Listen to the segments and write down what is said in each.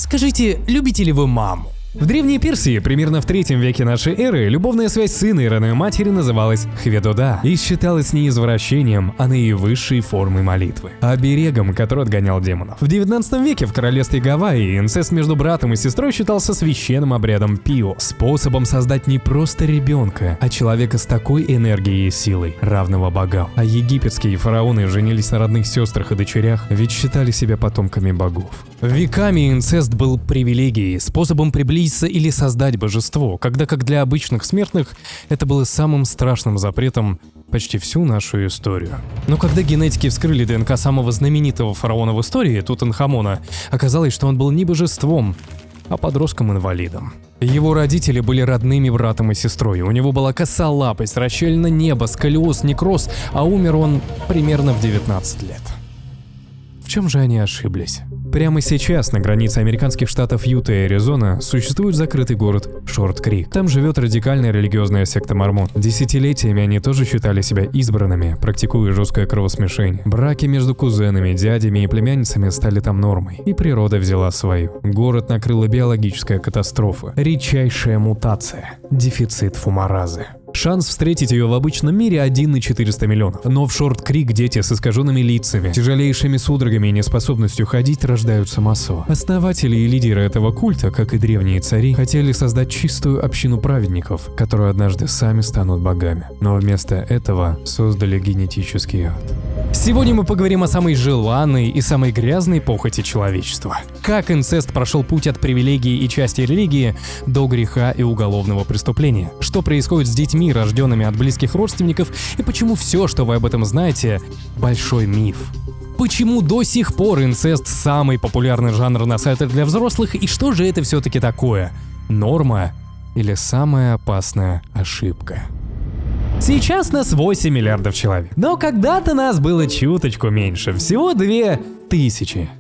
Скажите, любите ли вы маму? В Древней Персии, примерно в 3 веке нашей эры, любовная связь сына и родной матери называлась хведода и считалась не извращением, а наивысшей формой молитвы, оберегом, который отгонял демонов. В 19 веке в королевстве Гавайи инцест между братом и сестрой считался священным обрядом пио, способом создать не просто ребенка, а человека с такой энергией и силой, равного богам. А египетские фараоны женились на родных сестрах и дочерях, ведь считали себя потомками богов. Веками инцест был привилегией, способом приблизиться или создать божество, когда как для обычных смертных это было самым страшным запретом почти всю нашу историю. Но когда генетики вскрыли ДНК самого знаменитого фараона в истории, Тутанхамона, оказалось, что он был не божеством, а подростком-инвалидом. Его родители были родными братом и сестрой, у него была косолапость, расщелина неба, сколиоз, некроз, а умер он примерно в 19 лет. В чем же они ошиблись? Прямо сейчас на границе американских штатов Юта и Аризона существует закрытый город Шорт-Крик. Там живет радикальная религиозная секта мормон. Десятилетиями они тоже считали себя избранными, практикуя жесткое кровосмешение. Браки между кузенами, дядями и племянницами стали там нормой, и природа взяла свою. Город накрыла биологическая катастрофа, редчайшая мутация, дефицит фумаразы. Шанс встретить ее в обычном мире 1 на 400 миллионов. Но в Шорт-Крик дети с искаженными лицами, тяжелейшими судорогами и неспособностью ходить рождаются массово. Основатели и лидеры этого культа, как и древние цари, хотели создать чистую общину праведников, которые однажды сами станут богами. Но вместо этого создали генетический ад. Сегодня мы поговорим о самой желанной и самой грязной похоти человечества. Как инцест прошел путь от привилегии и части религии до греха и уголовного преступления. Что происходит с детьми, рожденными от близких родственников, и почему все, что вы об этом знаете, большой миф. Почему до сих пор инцест самый популярный жанр на сайтах для взрослых, и что же это все-таки такое? Норма или самая опасная ошибка? Сейчас нас 8 миллиардов человек, но когда-то нас было чуточку меньше, всего 2000.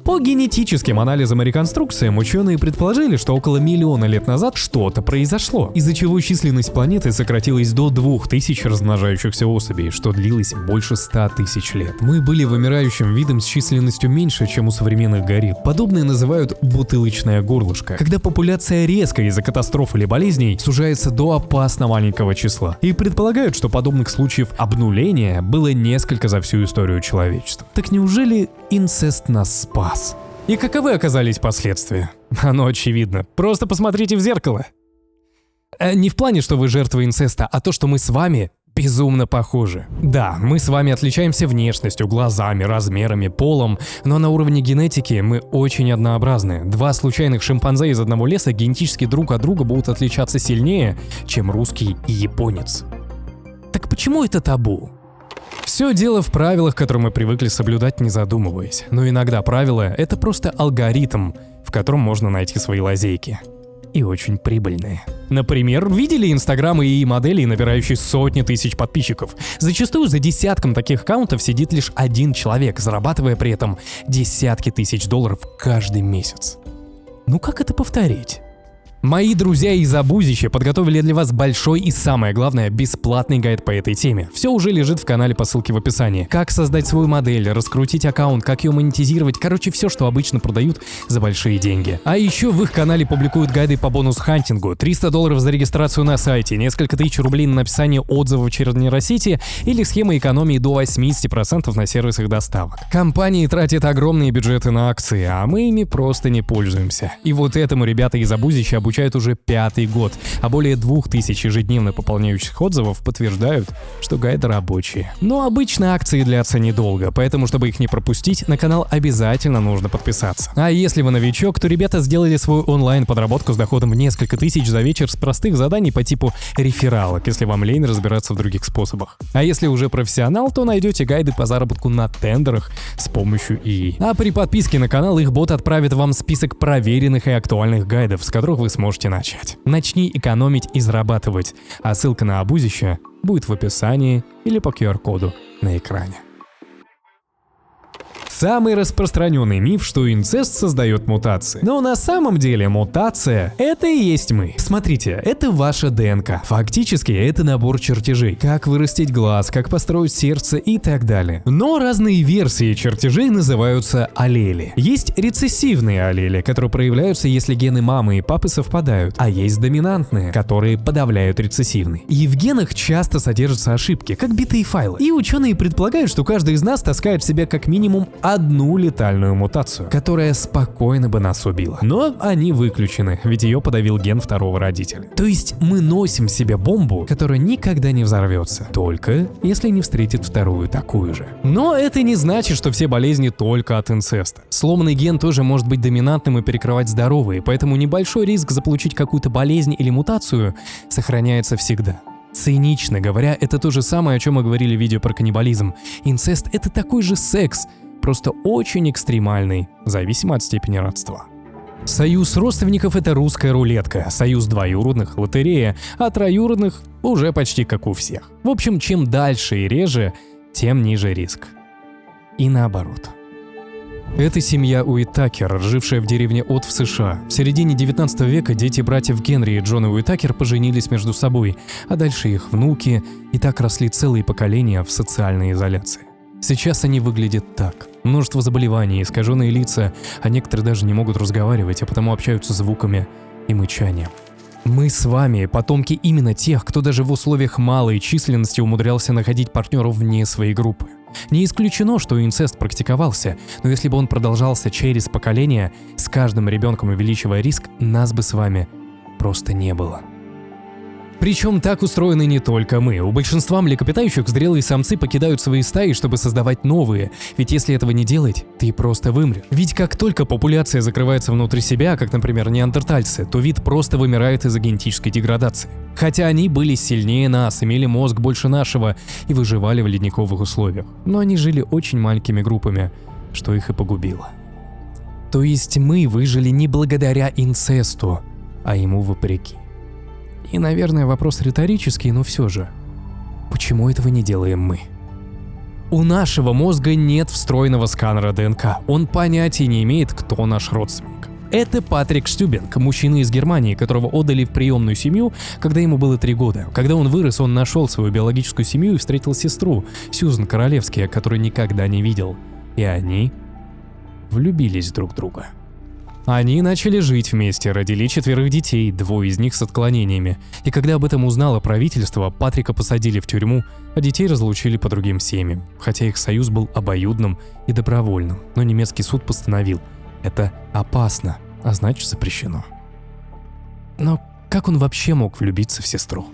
По генетическим анализам и реконструкциям ученые предположили, что около миллиона лет назад что-то произошло, из-за чего численность планеты сократилась до 2000 размножающихся особей, что длилось больше 100 тысяч лет. Мы были вымирающим видом с численностью меньше, чем у современных горилл. Подобные называют бутылочное горлышко, когда популяция резко из-за катастроф или болезней сужается до опасно маленького числа. И предполагают, что подобных случаев обнуления было несколько за всю историю человечества. Так неужели инцест нас спас? И каковы оказались последствия? Оно очевидно. Просто посмотрите в зеркало. Не в плане, что вы жертва инцеста, а то, что мы с вами безумно похожи. Да, мы с вами отличаемся внешностью, глазами, размерами, полом, но на уровне генетики мы очень однообразны. 2 случайных шимпанзе из одного леса генетически друг от друга будут отличаться сильнее, чем русский и японец. Так почему это табу? Все дело в правилах, которые мы привыкли соблюдать, не задумываясь. Но иногда правила — это просто алгоритм, в котором можно найти свои лазейки. И очень прибыльные. Например, видели инстаграмы и моделей, набирающие сотни тысяч подписчиков? Зачастую за десятком таких аккаунтов сидит лишь один человек, зарабатывая при этом десятки тысяч долларов каждый месяц. Ну как это повторить? Мои друзья из Абузича подготовили для вас большой и, самое главное, бесплатный гайд по этой теме. Все уже лежит в канале по ссылке в описании. Как создать свою модель, раскрутить аккаунт, как ее монетизировать, короче, все, что обычно продают за большие деньги. А еще в их канале публикуют гайды по бонус-хантингу, $300 за регистрацию на сайте, несколько тысяч рублей на написание отзывов через нейросети или схема экономии до 80% на сервисах доставок. Компании тратят огромные бюджеты на акции, а мы ими просто не пользуемся. И вот этому ребята из Абузича обучают уже 5-й год, а более 2000 ежедневно пополняющих отзывов подтверждают, что гайды рабочие. Но обычно акции длятся недолго, поэтому, чтобы их не пропустить, на канал обязательно нужно подписаться. А если вы новичок, то ребята сделали свою онлайн-подработку с доходом в несколько тысяч за вечер с простых заданий по типу рефералок, если вам лень разбираться в других способах. А если уже профессионал, то найдете гайды по заработку на тендерах с помощью ИИ. А при подписке на канал их бот отправит вам список проверенных и актуальных гайдов, с которых вы сможете начать. Начни экономить и зарабатывать, а ссылка на Абузича будет в описании или по QR-коду на экране. Самый распространенный миф, что инцест создает мутации. Но на самом деле мутация — это и есть мы. Смотрите, это ваша ДНК. Фактически это набор чертежей. Как вырастить глаз, как построить сердце и так далее. Но разные версии чертежей называются аллели. Есть рецессивные аллели, которые проявляются, если гены мамы и папы совпадают, а есть доминантные, которые подавляют рецессивные. И в генах часто содержатся ошибки, как битые файлы. И ученые предполагают, что каждый из нас таскает в себе как минимум одну летальную мутацию, которая спокойно бы нас убила. Но они выключены, ведь ее подавил ген второго родителя. То есть мы носим в себе бомбу, которая никогда не взорвется, только если не встретит вторую такую же. Но это не значит, что все болезни только от инцеста. Сломанный ген тоже может быть доминантным и перекрывать здоровые, поэтому небольшой риск заполучить какую-то болезнь или мутацию сохраняется всегда. Цинично говоря, это то же самое, о чем мы говорили в видео про каннибализм. Инцест — это такой же секс, просто очень экстремальный, зависимо от степени родства. Союз родственников — это русская рулетка, союз двоюродных — лотерея, а троюродных — уже почти как у всех. В общем, чем дальше и реже, тем ниже риск. И наоборот. Это семья Уитакер, жившая в деревне От в США. В середине 19 века дети братьев Генри и Джона Уитакер поженились между собой, а дальше их внуки, и так росли целые поколения в социальной изоляции. Сейчас они выглядят так. Множество заболеваний, искаженные лица, а некоторые даже не могут разговаривать, а потому общаются звуками и мычанием. Мы с вами потомки именно тех, кто даже в условиях малой численности умудрялся находить партнеров вне своей группы. Не исключено, что инцест практиковался, но если бы он продолжался через поколения, с каждым ребенком увеличивая риск, нас бы с вами просто не было. Причем так устроены не только мы. У большинства млекопитающих зрелые самцы покидают свои стаи, чтобы создавать новые, ведь если этого не делать, ты просто вымрешь. Ведь как только популяция закрывается внутри себя, как, например, неандертальцы, то вид просто вымирает из-за генетической деградации. Хотя они были сильнее нас, имели мозг больше нашего и выживали в ледниковых условиях. Но они жили очень маленькими группами, что их и погубило. То есть мы выжили не благодаря инцесту, а ему вопреки. И, наверное, вопрос риторический, но все же. Почему этого не делаем мы? У нашего мозга нет встроенного сканера ДНК. Он понятия не имеет, кто наш родственник. Это Патрик Штюбинг, мужчина из Германии, которого отдали в приемную семью, когда ему было 3 года. Когда он вырос, он нашел свою биологическую семью и встретил сестру, Сьюзан Королевская, которую никогда не видел. И они влюбились друг в друга. Они начали жить вместе, родили 4 детей, 2 из них с отклонениями. И когда об этом узнало правительство, Патрика посадили в тюрьму, а детей разлучили по другим семьям. Хотя их союз был обоюдным и добровольным. Но немецкий суд постановил: это опасно, а значит запрещено. Но как он вообще мог влюбиться в сестру?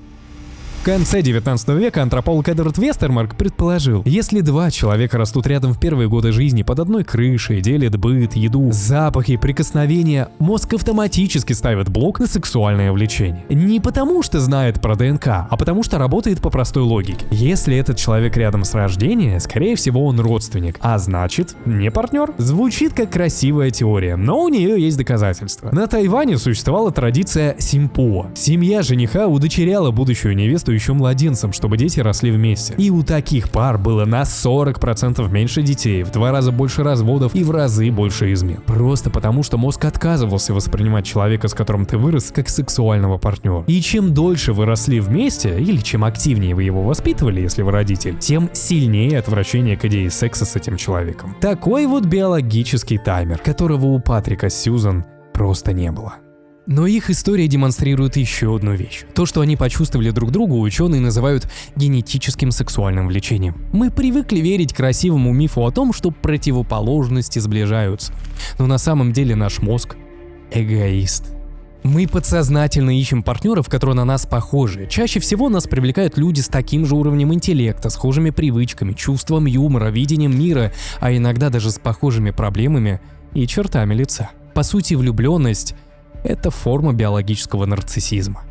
В конце 19 века антрополог Эдвард Вестермарк предположил, если 2 человека растут рядом в первые годы жизни под одной крышей, делят быт, еду, запахи, прикосновения, мозг автоматически ставит блок на сексуальное влечение. Не потому что знает про ДНК, а потому что работает по простой логике. Если этот человек рядом с рождения, скорее всего он родственник, а значит не партнер. Звучит как красивая теория, но у нее есть доказательства. На Тайване существовала традиция симпо. Семья жениха удочеряла будущую невесту еще младенцем, чтобы дети росли вместе. И у таких пар было на 40% меньше детей, в 2 раза больше разводов и в разы больше измен. Просто потому, что мозг отказывался воспринимать человека, с которым ты вырос, как сексуального партнера. И чем дольше вы росли вместе, или чем активнее вы его воспитывали, если вы родитель, тем сильнее отвращение к идее секса с этим человеком. Такой вот биологический таймер, которого у Патрика с Сьюзан просто не было. Но их история демонстрирует еще одну вещь. То, что они почувствовали друг другу, ученые называют генетическим сексуальным влечением. Мы привыкли верить красивому мифу о том, что противоположности сближаются. Но на самом деле наш мозг — эгоист. Мы подсознательно ищем партнеров, которые на нас похожи. Чаще всего нас привлекают люди с таким же уровнем интеллекта, схожими привычками, чувством юмора, видением мира, а иногда даже с похожими проблемами и чертами лица. По сути, влюбленность — это форма биологического нарциссизма.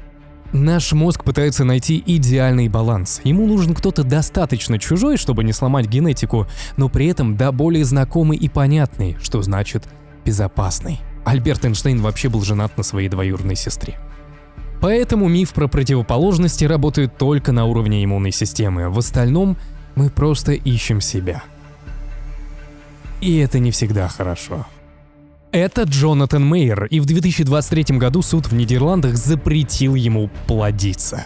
Наш мозг пытается найти идеальный баланс. Ему нужен кто-то достаточно чужой, чтобы не сломать генетику, но при этом до боли знакомый и понятный, что значит безопасный. Альберт Эйнштейн вообще был женат на своей двоюродной сестре. Поэтому миф про противоположности работает только на уровне иммунной системы. В остальном мы просто ищем себя. И это не всегда хорошо. Это Джонатан Мейер, и в 2023 году суд в Нидерландах запретил ему плодиться.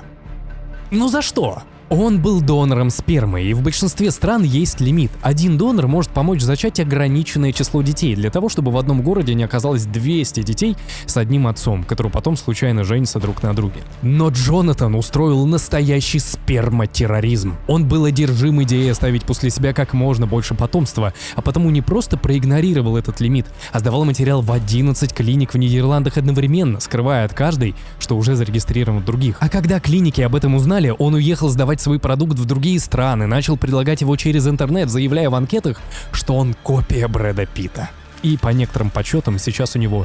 Ну за что? Он был донором спермы, и в большинстве стран есть лимит. Один донор может помочь зачать ограниченное число детей, для того, чтобы в одном городе не оказалось 200 детей с одним отцом, которые потом случайно женятся друг на друге. Но Джонатан устроил настоящий сперматерроризм. Он был одержим идеей оставить после себя как можно больше потомства, а потому не просто проигнорировал этот лимит, а сдавал материал в 11 клиник в Нидерландах одновременно, скрывая от каждой, что уже зарегистрировано в других. А когда клиники об этом узнали, он уехал сдавать свой продукт в другие страны, начал предлагать его через интернет, заявляя в анкетах, что он копия Брэда Питта. И по некоторым подсчетам сейчас у него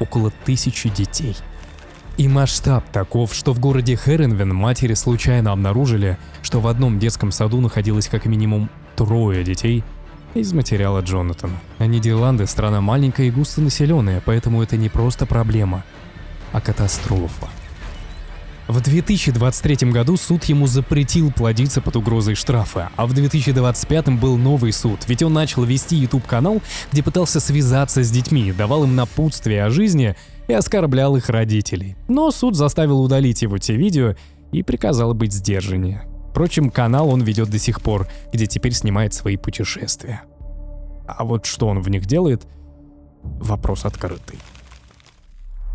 около 1000 детей. И масштаб таков, что в городе Херенвен матери случайно обнаружили, что в одном детском саду находилось как минимум 3 детей из материала Джонатана. А Нидерланды — страна маленькая и густонаселенная, поэтому это не просто проблема, а катастрофа. В 2023 году суд ему запретил плодиться под угрозой штрафа, а в 2025 был новый суд, ведь он начал вести YouTube-канал, где пытался связаться с детьми, давал им напутствие о жизни и оскорблял их родителей. Но суд заставил удалить его те видео и приказал быть сдержаннее. Впрочем, канал он ведет до сих пор, где теперь снимает свои путешествия. А вот что он в них делает — вопрос открытый.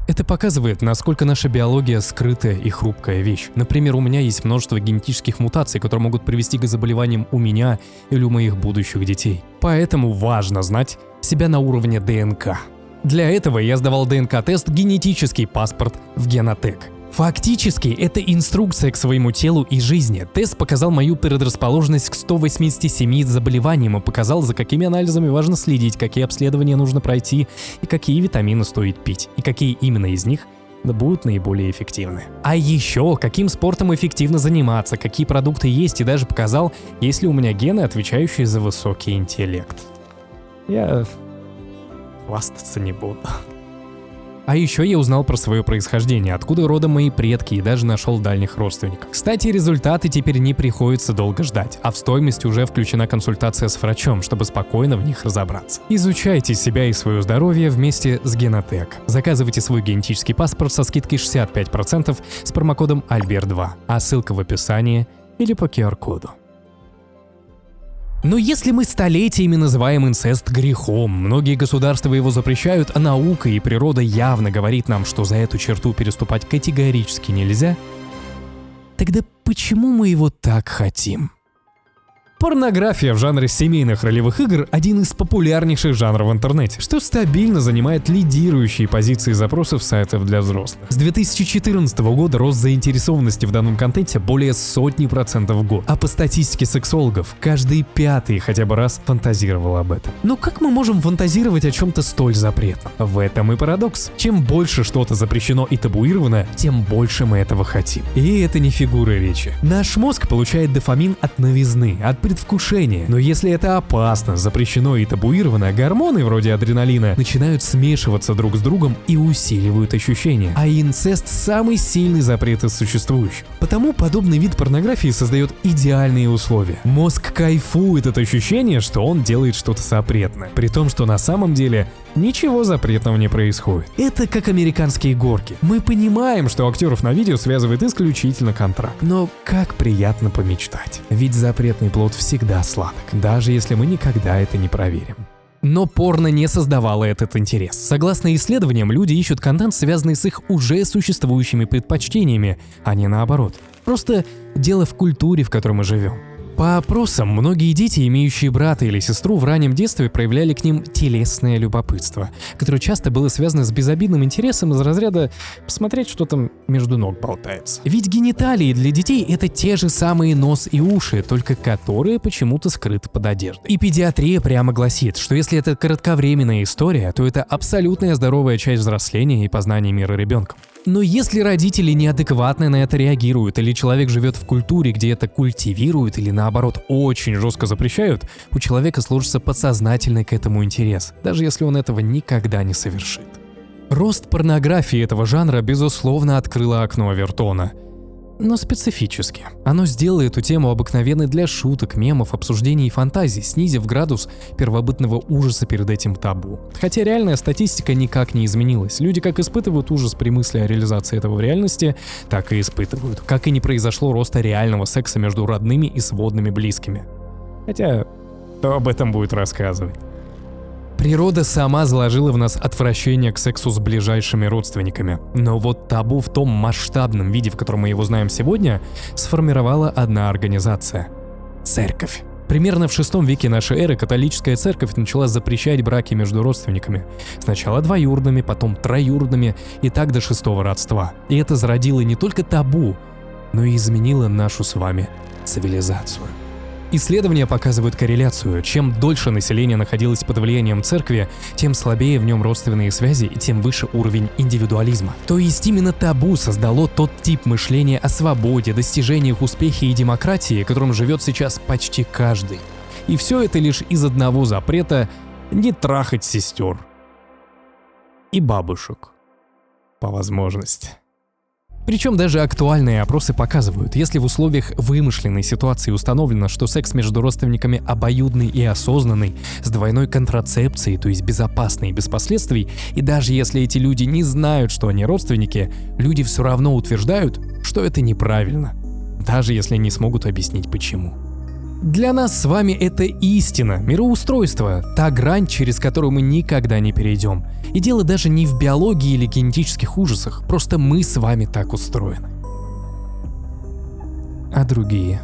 Это показывает, насколько наша биология скрытая и хрупкая вещь. Например, у меня есть множество генетических мутаций, которые могут привести к заболеваниям у меня или у моих будущих детей. Поэтому важно знать себя на уровне ДНК. Для этого я сдавал ДНК-тест «Генетический паспорт» в Генотек. Фактически, это инструкция к своему телу и жизни. Тест показал мою предрасположенность к 187 заболеваниям и показал, за какими анализами важно следить, какие обследования нужно пройти и какие витамины стоит пить, и какие именно из них будут наиболее эффективны. А еще, каким спортом эффективно заниматься, какие продукты есть, и даже показал, есть ли у меня гены, отвечающие за высокий интеллект. Я хвастаться не буду. А еще я узнал про свое происхождение, откуда родом мои предки, и даже нашел дальних родственников. Кстати, результаты теперь не приходится долго ждать, а в стоимость уже включена консультация с врачом, чтобы спокойно в них разобраться. Изучайте себя и свое здоровье вместе с Генотек. Заказывайте свой генетический паспорт со скидкой 65% с промокодом ALBERT2, а ссылка в описании или по QR-коду. Но если мы столетиями называем инцест грехом, многие государства его запрещают, а наука и природа явно говорит нам, что за эту черту переступать категорически нельзя, тогда почему мы его так хотим? Порнография в жанре семейных ролевых игр – один из популярнейших жанров в интернете, что стабильно занимает лидирующие позиции запросов сайтов для взрослых. С 2014 года рост заинтересованности в данном контенте более 100% в год, а по статистике сексологов, каждый 5-й хотя бы раз фантазировал об этом. Но как мы можем фантазировать о чем-то столь запретном? В этом и парадокс. Чем больше что-то запрещено и табуировано, тем больше мы этого хотим. И это не фигура речи. Наш мозг получает дофамин от новизны, от предвкушения. Но если это опасно, запрещено и табуировано, гормоны вроде адреналина начинают смешиваться друг с другом и усиливают ощущения. А инцест — самый сильный запрет из существующих. Потому подобный вид порнографии создает идеальные условия. Мозг кайфует от ощущения, что он делает что-то запретное, при том, что на самом деле ничего запретного не происходит. Это как американские горки. Мы понимаем, что актеров на видео связывает исключительно контракт. Но как приятно помечтать. Ведь запретный плод всегда сладок, даже если мы никогда это не проверим. Но порно не создавало этот интерес. Согласно исследованиям, люди ищут контент, связанный с их уже существующими предпочтениями, а не наоборот. Просто дело в культуре, в которой мы живем. По опросам, многие дети, имеющие брата или сестру, в раннем детстве проявляли к ним телесное любопытство, которое часто было связано с безобидным интересом из разряда посмотреть, что там между ног болтается. Ведь гениталии для детей — это те же самые нос и уши, только которые почему-то скрыты под одеждой. И педиатрия прямо гласит, что если это кратковременная история, то это абсолютная здоровая часть взросления и познания мира ребенком. Но если родители неадекватно на это реагируют, или человек живет в культуре, где это культивируют, или наоборот очень жестко запрещают, у человека сложится подсознательный к этому интерес, даже если он этого никогда не совершит. Рост порнографии этого жанра, безусловно, открыло окно Овертона. но специфически. Оно сделало эту тему обыкновенной для шуток, мемов, обсуждений и фантазий, снизив градус первобытного ужаса перед этим табу. Хотя реальная статистика никак не изменилась. Люди как испытывают ужас при мысли о реализации этого в реальности, так и испытывают. Как и не произошло роста реального секса между родными и сводными близкими. Хотя, кто об этом будет рассказывать? Природа сама заложила в нас отвращение к сексу с ближайшими родственниками. Но вот табу в том масштабном виде, в котором мы его знаем сегодня, сформировала одна организация – церковь. Примерно в VI веке нашей эры католическая церковь начала запрещать браки между родственниками. Сначала двоюродными, потом троюродными и так до 6-го родства. И это зародило не только табу, но и изменило нашу с вами цивилизацию. Исследования показывают корреляцию. Чем дольше население находилось под влиянием церкви, тем слабее в нем родственные связи и тем выше уровень индивидуализма. То есть именно табу создало тот тип мышления о свободе, достижениях, успехе и демократии, которым живет сейчас почти каждый. И все это лишь из одного запрета не трахать сестер. И бабушек. По возможности. Причем даже актуальные опросы показывают, если в условиях вымышленной ситуации установлено, что секс между родственниками обоюдный и осознанный, с двойной контрацепцией, то есть безопасный и без последствий, и даже если эти люди не знают, что они родственники, люди все равно утверждают, что это неправильно, даже если не смогут объяснить почему. Для нас с вами это истина, мироустройство, та грань, через которую мы никогда не перейдем. И дело даже не в биологии или генетических ужасах, просто мы с вами так устроены. А другие?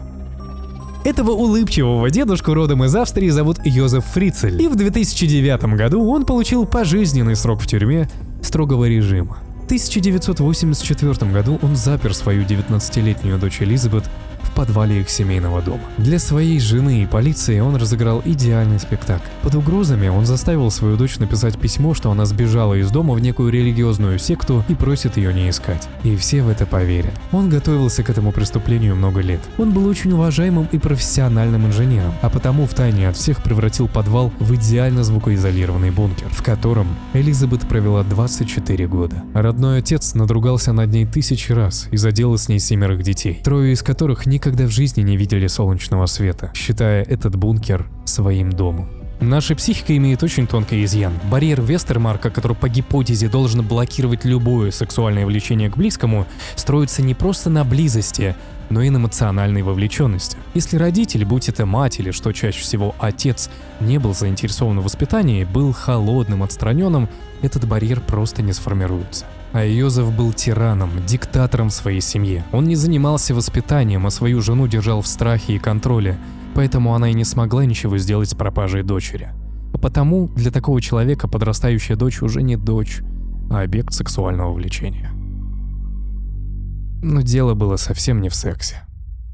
Этого улыбчивого дедушку родом из Австрии зовут Йозеф Фрицель, и в 2009 году он получил пожизненный срок в тюрьме строгого режима. В 1984 году он запер свою 19-летнюю дочь Элизабет в подвале их семейного дома. Для своей жены и полиции он разыграл идеальный спектакль. Под угрозами он заставил свою дочь написать письмо, что она сбежала из дома в некую религиозную секту и просит ее не искать. И все в это поверят. Он готовился к этому преступлению много лет. Он был очень уважаемым и профессиональным инженером, а потому втайне от всех превратил подвал в идеально звукоизолированный бункер, в котором Элизабет провела 24 года. Родной отец надругался над ней 1000 раз и заделал с ней 7 детей, 3 из которых никогда в жизни не видели солнечного света, считая этот бункер своим домом. Наша психика имеет очень тонкий изъян. Барьер Вестермарка, который по гипотезе должен блокировать любое сексуальное влечение к близкому, строится не просто на близости, но и на эмоциональной вовлеченности. Если родитель, будь это мать или, что чаще всего, отец, не был заинтересован в воспитании, был холодным, отстраненным, этот барьер просто не сформируется. А Йозеф был тираном, диктатором в своей семье. Он не занимался воспитанием, а свою жену держал в страхе и контроле, поэтому она и не смогла ничего сделать с пропажей дочери. А потому для такого человека подрастающая дочь уже не дочь, а объект сексуального влечения. Но дело было совсем не в сексе.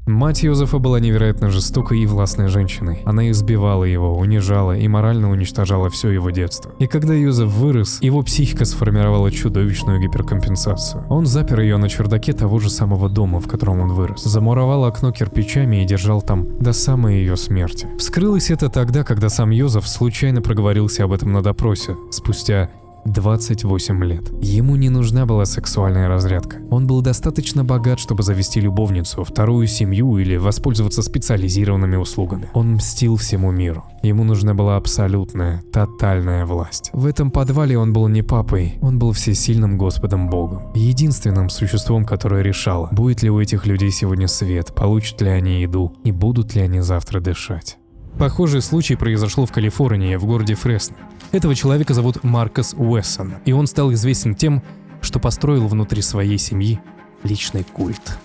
Мать Йозефа была невероятно жестокой и властной женщиной. Она избивала его, унижала и морально уничтожала все его детство. И когда Йозеф вырос, его психика сформировала чудовищную гиперкомпенсацию. Он запер ее на чердаке того же самого дома, в котором он вырос, замуровал окно кирпичами и держал там до самой ее смерти. Вскрылось это тогда, когда сам Йозеф случайно проговорился об этом на допросе, спустя 28 лет. Ему не нужна была сексуальная разрядка. Он был достаточно богат, чтобы завести любовницу, вторую семью или воспользоваться специализированными услугами. Он мстил всему миру. Ему нужна была абсолютная, тотальная власть. В этом подвале он был не папой, он был всесильным Господом Богом. Единственным существом, которое решало, будет ли у этих людей сегодня свет, получат ли они еду и будут ли они завтра дышать. Похожий случай произошел в Калифорнии, в городе Фресно. Этого человека зовут Маркос Уэссон, и он стал известен тем, что построил внутри своей семьи личный культ.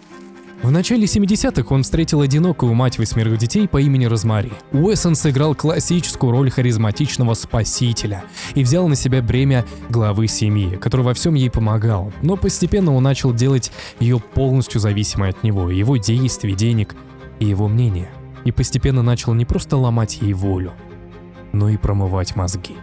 В начале 70-х он встретил одинокую мать 8 детей по имени Розмари. Уэссон сыграл классическую роль харизматичного спасителя и взял на себя бремя главы семьи, который во всем ей помогал, но постепенно он начал делать ее полностью зависимой от него, его действий, денег и его мнения. И постепенно начал не просто ломать ей волю, но и промывать мозги.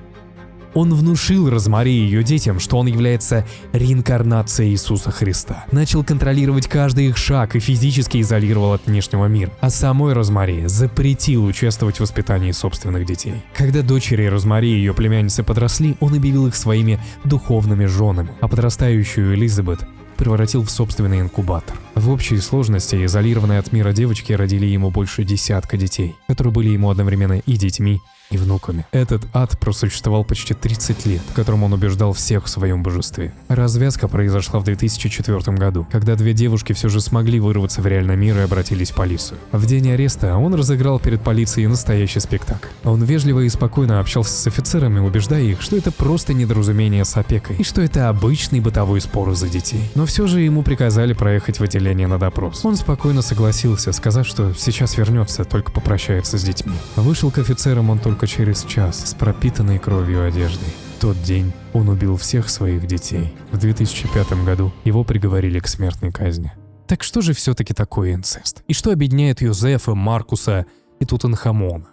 Он внушил Розмари и ее детям, что он является реинкарнацией Иисуса Христа. Начал контролировать каждый их шаг и физически изолировал от внешнего мира. А самой Розмари запретил участвовать в воспитании собственных детей. Когда дочери Розмари и ее племянницы подросли, он объявил их своими духовными женами, а подрастающую Элизабет превратил в собственный инкубатор. В общей сложности изолированные от мира девочки родили ему больше десятка детей, которые были ему одновременно и детьми, и внуками. Этот ад просуществовал почти 30 лет, в котором он убеждал всех в своем божестве. Развязка произошла в 2004 году, когда две девушки все же смогли вырваться в реальный мир и обратились в полицию. В день ареста он разыграл перед полицией настоящий спектакль. Он вежливо и спокойно общался с офицерами, убеждая их, что это просто недоразумение с опекой, и что это обычный бытовой спор из-за детей. Но все же ему приказали проехать в отделение на допрос. Он спокойно согласился, сказав, что сейчас вернется, только попрощается с детьми. Вышел к офицерам он только через час с пропитанной кровью одеждой. В тот день он убил всех своих детей. В 2005 году его приговорили к смертной казни. Так что же все-таки такое инцест? И что объединяет Йозефа, Маркуса и Тутанхамона?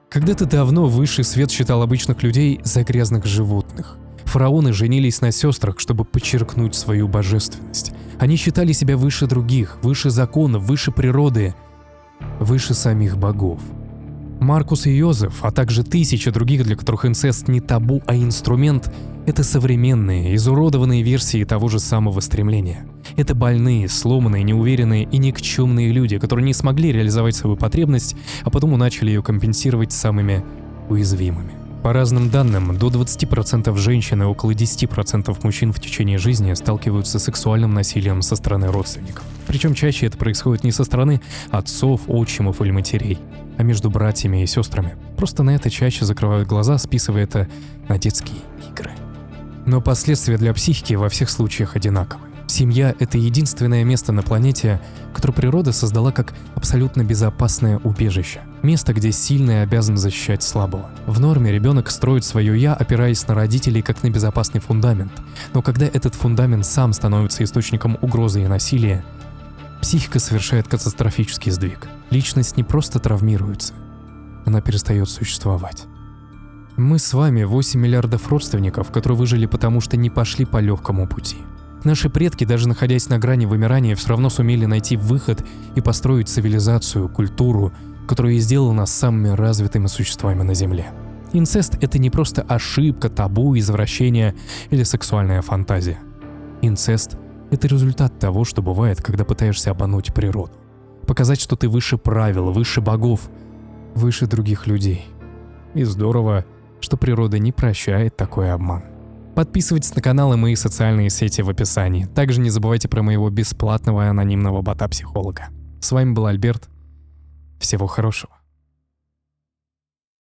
Когда-то давно высший свет считал обычных людей за грязных животных. Фараоны женились на сестрах, чтобы подчеркнуть свою божественность. Они считали себя выше других, выше законов, выше природы, выше самих богов. Маркус и Йозеф, а также тысячи других, для которых инцест не табу, а инструмент, это современные, изуродованные версии того же самого стремления. Это больные, сломанные, неуверенные и никчемные люди, которые не смогли реализовать свою потребность, а потому начали ее компенсировать самыми уязвимыми. По разным данным, до 20% женщин и около 10% мужчин в течение жизни сталкиваются с сексуальным насилием со стороны родственников. Причем чаще это происходит не со стороны отцов, отчимов или матерей, а между братьями и сестрами. Просто на это чаще закрывают глаза, списывая это на детские игры. Но последствия для психики во всех случаях одинаковы. Семья — это единственное место на планете, которое природа создала как абсолютно безопасное убежище. Место, где сильный обязан защищать слабого. В норме ребенок строит свое «я», опираясь на родителей как на безопасный фундамент. Но когда этот фундамент сам становится источником угрозы и насилия, психика совершает катастрофический сдвиг. Личность не просто травмируется, она перестает существовать. Мы с вами 8 миллиардов родственников, которые выжили потому, что не пошли по легкому пути. Наши предки, даже находясь на грани вымирания, все равно сумели найти выход и построить цивилизацию, культуру, которая и сделала нас самыми развитыми существами на Земле. Инцест — это не просто ошибка, табу, извращение или сексуальная фантазия. Инцест — это результат того, что бывает, когда пытаешься обмануть природу. Показать, что ты выше правил, выше богов, выше других людей. И здорово, что природа не прощает такой обман. Подписывайтесь на канал и мои социальные сети в описании. Также не забывайте про моего бесплатного анонимного бота-психолога. С вами был Альберт. Всего хорошего.